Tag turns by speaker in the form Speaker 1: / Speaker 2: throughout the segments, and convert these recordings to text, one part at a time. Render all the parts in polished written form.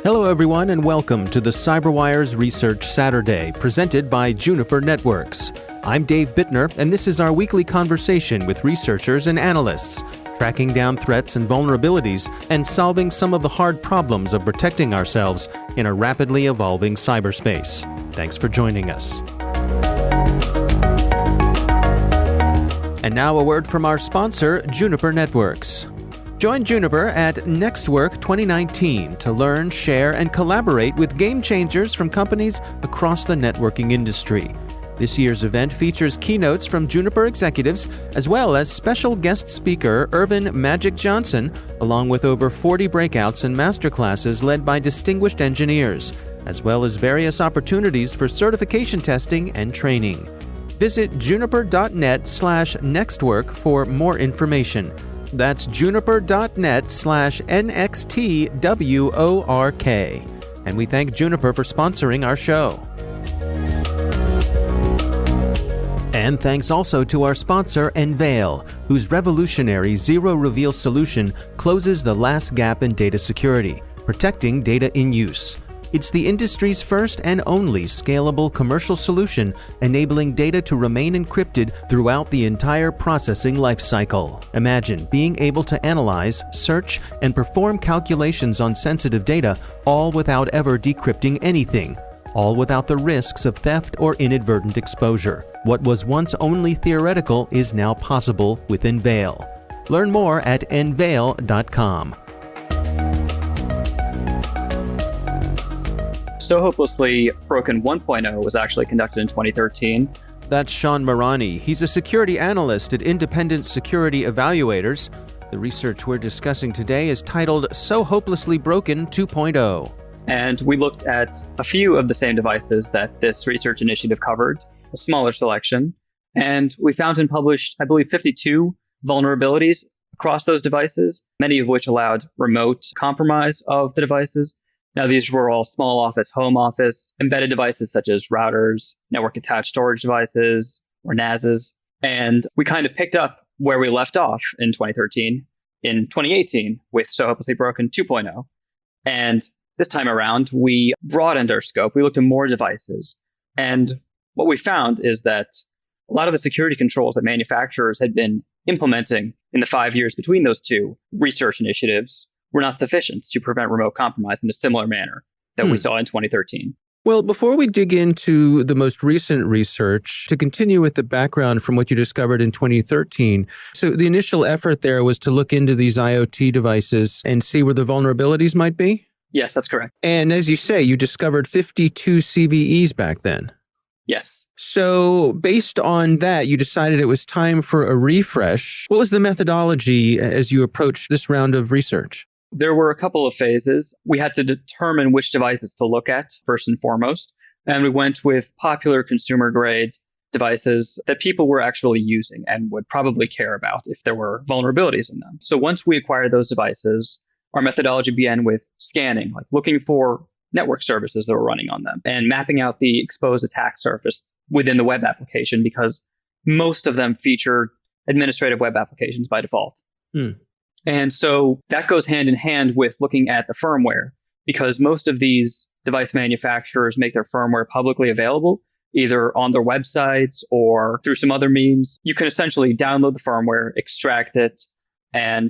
Speaker 1: Hello everyone and welcome to the CyberWire's Research Saturday, presented by Juniper Networks. I'm Dave Bittner, and this is our weekly conversation with researchers and analysts, tracking down threats and vulnerabilities and solving some of the hard problems of protecting ourselves in a rapidly evolving cyberspace. Thanks for joining us. And now a word from our sponsor, Juniper Networks. Join Juniper at NextWork 2019 to learn, share, and collaborate with game changers from companies across the networking industry. This year's event features keynotes from Juniper executives, as well as special guest speaker Irvin Magic Johnson, along with over 40 breakouts and masterclasses led by distinguished engineers, as well as various opportunities for certification testing and training. Visit juniper.net/nextwork for more information. That's juniper.net/NXTWORK. And we thank Juniper for sponsoring our show. And thanks also to our sponsor, Enveil, whose revolutionary zero-reveal solution closes the last gap in data security, protecting data in use. It's the industry's first and only scalable commercial solution, enabling data to remain encrypted throughout the entire processing lifecycle. Imagine being able to analyze, search, and perform calculations on sensitive data, all without ever decrypting anything, all without the risks of theft or inadvertent exposure. What was once only theoretical is now possible with Enveil. Learn more at enveil.com.
Speaker 2: SOHOpelessly Broken 1.0 was actually conducted in 2013.
Speaker 1: That's Shawn Mirani. He's a security analyst at Independent Security Evaluators. The research we're discussing today is titled SOHOpelessly Broken 2.0.
Speaker 2: And we looked at a few of the same devices that this research initiative covered, a smaller selection. And we found and published, I believe, 52 vulnerabilities across those devices, many of which allowed remote compromise of the devices. Now, these were all small office, home office, embedded devices such as routers, network-attached storage devices, or NASs. And we kind of picked up where we left off in 2013, in 2018, with SOHOpelessly Broken 2.0. And this time around, we broadened our scope. We looked at more devices. And what we found is that a lot of the security controls that manufacturers had been implementing in the 5 years between those two research initiatives were not sufficient to prevent remote compromise in a similar manner that we saw in 2013.
Speaker 1: Well, before we dig into the most recent research, to continue with the background from what you discovered in 2013, so the initial effort there was to look into these IoT devices and see where the vulnerabilities might be?
Speaker 2: Yes, that's correct.
Speaker 1: And as you say, you discovered 52 CVEs back then.
Speaker 2: Yes.
Speaker 1: So based on that, you decided it was time for a refresh. What was the methodology as you approached this round of research?
Speaker 2: There were a couple of phases. We had to determine which devices to look at first and foremost. And we went with popular consumer grade devices that people were actually using and would probably care about if there were vulnerabilities in them. So once we acquired those devices, our methodology began with scanning, like looking for network services that were running on them and mapping out the exposed attack surface within the web application, because most of them feature administrative web applications by default. And so that goes hand in hand with looking at the firmware, because most of these device manufacturers make their firmware publicly available, either on their websites or through some other means. You can essentially download the firmware, extract it, and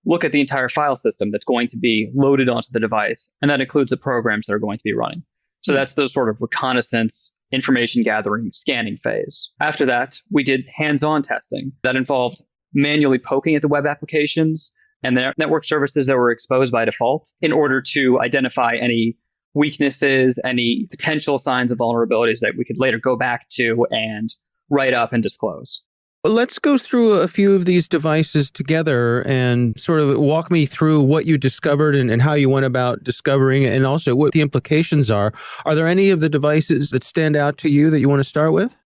Speaker 2: look at the entire file system that's going to be loaded onto the device. And that includes the programs that are going to be running. So that's the sort of reconnaissance, information gathering, scanning phase. After that, we did hands-on testing that involved manually poking at the web applications and the network services that were exposed by default in order to identify any weaknesses, any potential signs of vulnerabilities that we could later go back to and write up and disclose.
Speaker 1: Let's go through a few of these devices together and sort of walk me through what you discovered and how you went about discovering it, and also what the implications are. Are there any of the devices that stand out to you that you want to start with?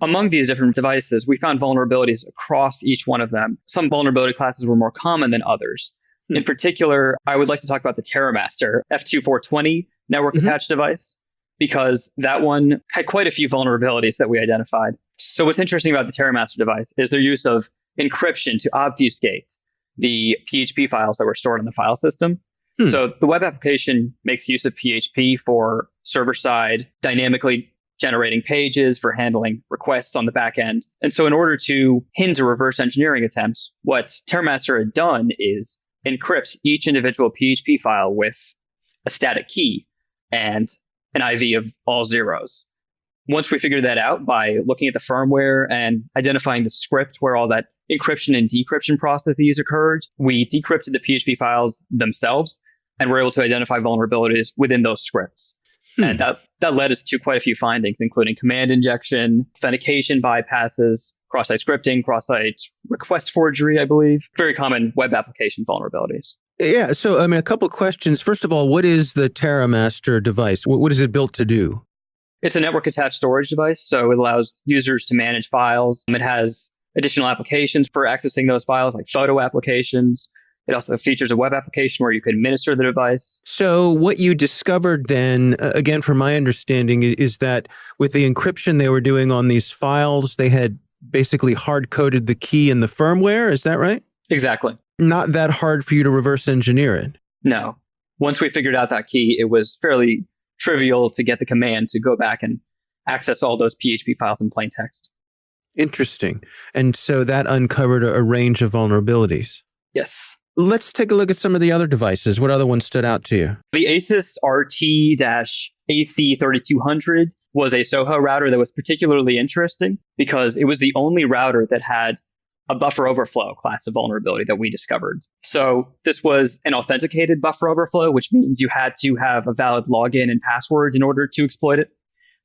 Speaker 2: Among these different devices, we found vulnerabilities across each one of them. Some vulnerability classes were more common than others. In particular, I would like to talk about the TerraMaster F2420 network-attached device, because that one had quite a few vulnerabilities that we identified. So what's interesting about the TerraMaster device is their use of encryption to obfuscate the PHP files that were stored in the file system. So the web application makes use of PHP for server-side dynamically generating pages, for handling requests on the back end. And so in order to hinder reverse engineering attempts, what Terramaster had done is encrypt each individual PHP file with a static key and an IV of all zeros. Once we figured that out by looking at the firmware and identifying the script where all that encryption and decryption processes occurred, we decrypted the PHP files themselves and were able to identify vulnerabilities within those scripts. And that led us to quite a few findings, including command injection, authentication bypasses, cross-site scripting, cross-site request forgery, I believe. Very common web application vulnerabilities.
Speaker 1: Yeah. So, a couple of questions. First of all, what is the Terramaster device? What is it built to do?
Speaker 2: It's a network-attached storage device, so it allows users to manage files. It has additional applications for accessing those files, like photo applications. It also features a web application where you can administer the device.
Speaker 1: So what you discovered then, again, from my understanding, is that with the encryption they were doing on these files, they had basically hard-coded the key in the firmware. Is that right?
Speaker 2: Exactly.
Speaker 1: Not that hard for you to reverse engineer it.
Speaker 2: No. Once we figured out that key, it was fairly trivial to get the command to go back and access all those PHP files in plain text.
Speaker 1: Interesting. And so that uncovered a range of vulnerabilities.
Speaker 2: Yes.
Speaker 1: Let's take a look at some of the other devices. What other ones stood out to you?
Speaker 2: The Asus RT-AC3200 was a SOHO router that was particularly interesting because it was the only router that had a buffer overflow class of vulnerability that we discovered. So this was an authenticated buffer overflow, which means you had to have a valid login and password in order to exploit it.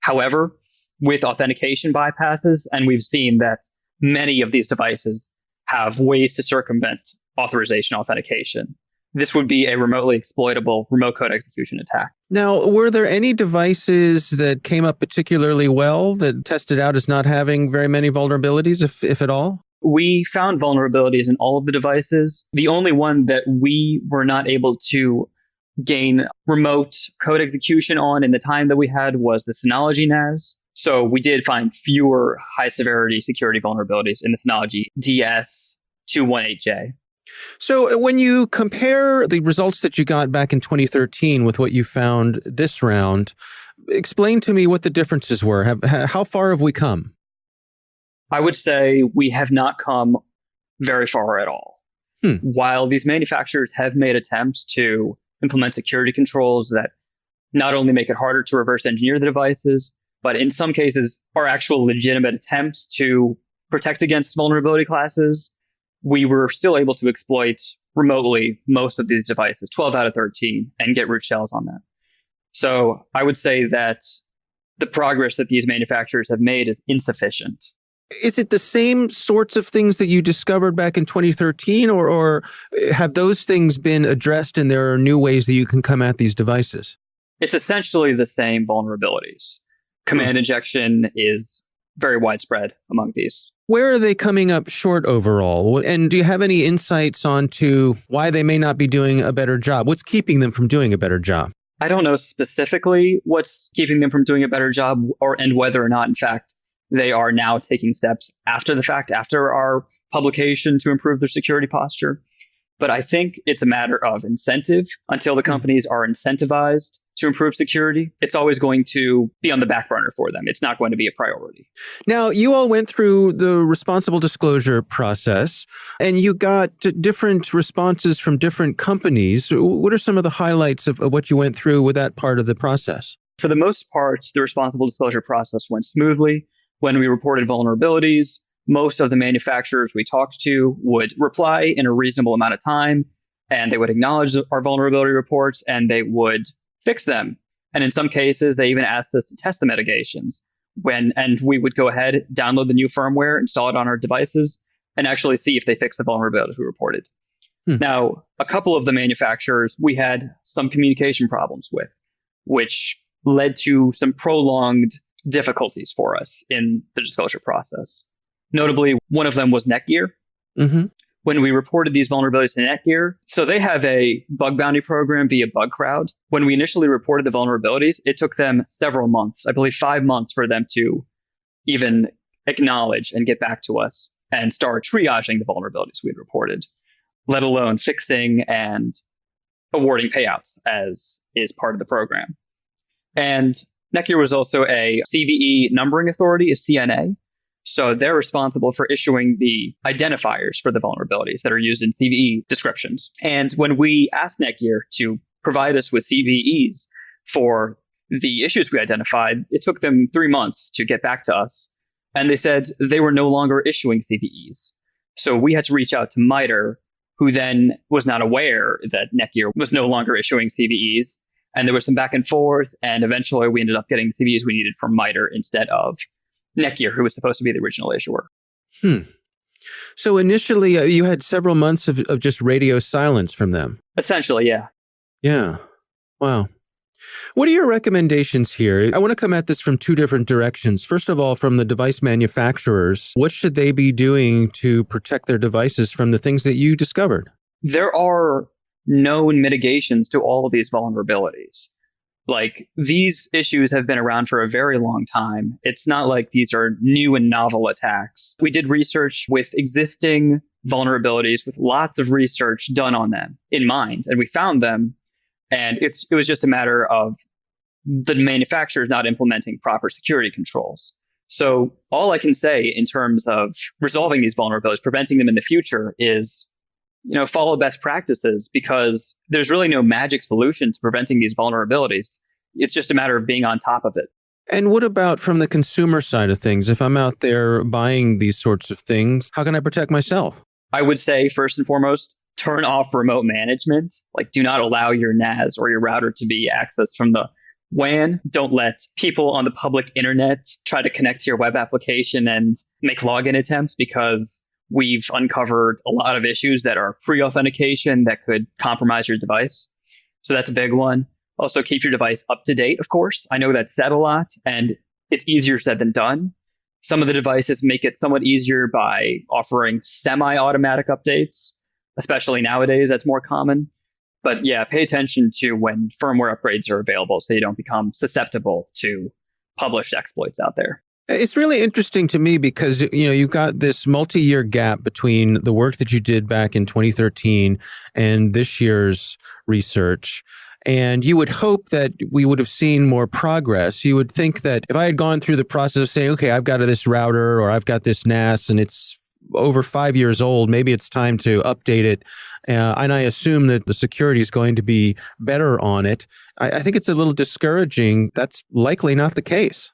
Speaker 2: However, with authentication bypasses, and we've seen that many of these devices have ways to circumvent authorization authentication. This would be a remotely exploitable remote code execution attack.
Speaker 1: Now, were there any devices that came up particularly well that tested out as not having very many vulnerabilities, if at all?
Speaker 2: We found vulnerabilities in all of the devices. The only one that we were not able to gain remote code execution on in the time that we had was the Synology NAS. So we did find fewer high-severity security vulnerabilities in the Synology DS218J.
Speaker 1: So when you compare the results that you got back in 2013 with what you found this round, explain to me what the differences were. How far have we come?
Speaker 2: I would say we have not come very far at all. While these manufacturers have made attempts to implement security controls that not only make it harder to reverse engineer the devices, but in some cases are actual legitimate attempts to protect against vulnerability classes, we were still able to exploit remotely most of these devices, 12 out of 13, and get root shells on that. So I would say that the progress that these manufacturers have made is insufficient.
Speaker 1: Is it the same sorts of things that you discovered back in 2013, or have those things been addressed and there are new ways that you can come at these devices?
Speaker 2: It's essentially the same vulnerabilities. Command injection is very widespread among these.
Speaker 1: Where are they coming up short overall? And do you have any insights onto why they may not be doing a better job? What's keeping them from doing a better job?
Speaker 2: I don't know specifically what's keeping them from doing a better job and whether or not, in fact, they are now taking steps after the fact, after our publication to improve their security posture. But I think it's a matter of incentive. Until the companies are incentivized to improve security, it's always going to be on the back burner for them. It's not going to be a priority.
Speaker 1: Now, you all went through the responsible disclosure process, and you got different responses from different companies. What are some of the highlights of what you went through with that part of the process?
Speaker 2: For the most part, the responsible disclosure process went smoothly. When we reported vulnerabilities, most of the manufacturers we talked to would reply in a reasonable amount of time, and they would acknowledge our vulnerability reports, and they would fix them. And in some cases, they even asked us to test the mitigations. And we would go ahead, download the new firmware, install it on our devices, and actually see if they fixed the vulnerabilities we reported. Now, a couple of the manufacturers we had some communication problems with, which led to some prolonged difficulties for us in the disclosure process. Notably, one of them was Netgear. When we reported these vulnerabilities to Netgear, so they have a bug bounty program via BugCrowd. When we initially reported the vulnerabilities, it took them several months, I believe 5 months, for them to even acknowledge and get back to us and start triaging the vulnerabilities we had reported, let alone fixing and awarding payouts as is part of the program. And NETGEAR was also a CVE numbering authority, a CNA. So they're responsible for issuing the identifiers for the vulnerabilities that are used in CVE descriptions. And when we asked NETGEAR to provide us with CVEs for the issues we identified, it took them 3 months to get back to us. And they said they were no longer issuing CVEs. So we had to reach out to MITRE, who then was not aware that NETGEAR was no longer issuing CVEs. And there was some back and forth. And eventually we ended up getting the CVEs we needed from MITRE instead of NETGEAR, who was supposed to be the original issuer.
Speaker 1: So initially, you had several months of just radio silence from them.
Speaker 2: Essentially, yeah.
Speaker 1: Yeah. Wow. What are your recommendations here? I want to come at this from two different directions. First of all, from the device manufacturers, what should they be doing to protect their devices from the things that you discovered?
Speaker 2: There are known mitigations to all of these vulnerabilities. Like, these issues have been around for a very long time. It's not like these are new and novel attacks. We did research with existing vulnerabilities with lots of research done on them in mind, and we found them. And it was just a matter of the manufacturers not implementing proper security controls. So all I can say in terms of resolving these vulnerabilities, preventing them in the future, is follow best practices, because there's really no magic solution to preventing these vulnerabilities. It's just a matter of being on top of it.
Speaker 1: And what about from the consumer side of things? If I'm out there buying these sorts of things, how can I protect myself?
Speaker 2: I would say, first and foremost, turn off remote management. Like, do not allow your NAS or your router to be accessed from the WAN. Don't let people on the public internet try to connect to your web application and make login attempts, because we've uncovered a lot of issues that are pre-authentication that could compromise your device. So that's a big one. Also, keep your device up to date, of course. I know that's said a lot, and it's easier said than done. Some of the devices make it somewhat easier by offering semi-automatic updates, especially nowadays. That's more common. But yeah, pay attention to when firmware upgrades are available so you don't become susceptible to published exploits out there.
Speaker 1: It's really interesting to me because, you've got this multi-year gap between the work that you did back in 2013 and this year's research. And you would hope that we would have seen more progress. You would think that if I had gone through the process of saying, okay, I've got this router or I've got this NAS and it's over 5 years old, maybe it's time to update it. And I assume that the security is going to be better on it. I think it's a little discouraging. That's likely not the case.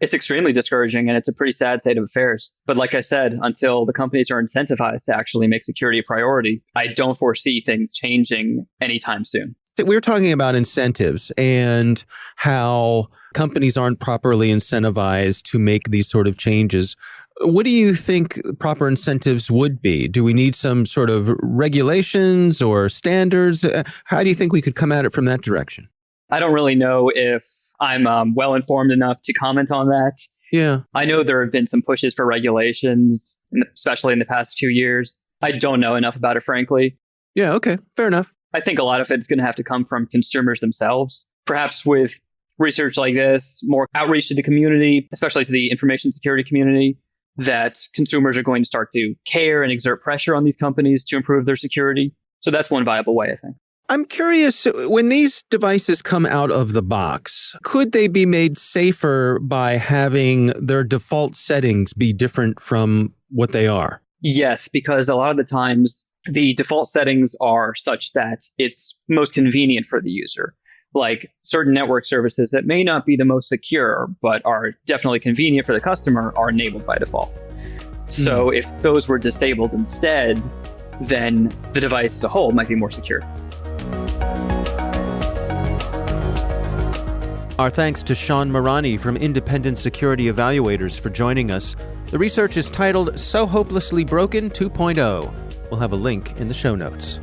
Speaker 2: It's extremely discouraging, and it's a pretty sad state of affairs. But like I said, until the companies are incentivized to actually make security a priority, I don't foresee things changing anytime soon.
Speaker 1: We were talking about incentives and how companies aren't properly incentivized to make these sort of changes. What do you think proper incentives would be? Do we need some sort of regulations or standards? How do you think we could come at it from that direction?
Speaker 2: I don't really know if I'm well informed enough to comment on that.
Speaker 1: Yeah.
Speaker 2: I know there have been some pushes for regulations, especially in the past few years. I don't know enough about it, frankly.
Speaker 1: Yeah, okay. Fair enough.
Speaker 2: I think a lot of it's going to have to come from consumers themselves. Perhaps with research like this, more outreach to the community, especially to the information security community, that consumers are going to start to care and exert pressure on these companies to improve their security. So that's one viable way, I think.
Speaker 1: I'm curious, when these devices come out of the box, could they be made safer by having their default settings be different from what they are?
Speaker 2: Yes, because a lot of the times the default settings are such that it's most convenient for the user. Like certain network services that may not be the most secure, but are definitely convenient for the customer, are enabled by default. So if those were disabled instead, then the device as a whole might be more secure.
Speaker 1: Our thanks to Shawn Mirani from Independent Security Evaluators for joining us. The research is titled SOHOpelessly Broken 2.0. We'll have a link in the show notes.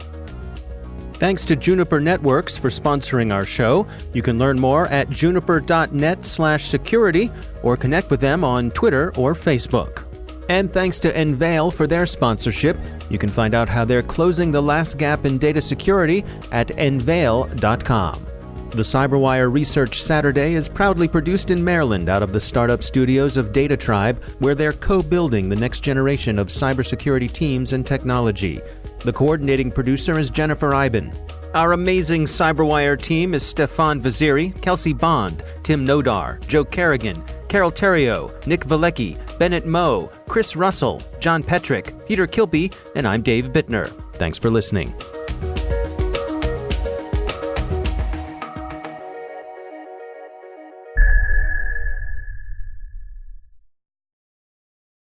Speaker 1: Thanks to Juniper Networks for sponsoring our show. You can learn more at juniper.net/security or connect with them on Twitter or Facebook. And thanks to Enveil for their sponsorship. You can find out how they're closing the last gap in data security at enveil.com. The CyberWire Research Saturday is proudly produced in Maryland out of the startup studios of Data Tribe, where they're co-building the next generation of cybersecurity teams and technology. The coordinating producer is Jennifer Eiben. Our amazing CyberWire team is Stefan Vaziri, Kelsey Bond, Tim Nodar, Joe Kerrigan, Carol Terrio, Nick Valecki, Bennett Moe, Chris Russell, John Petrick, Peter Kilby, and I'm Dave Bittner. Thanks for listening.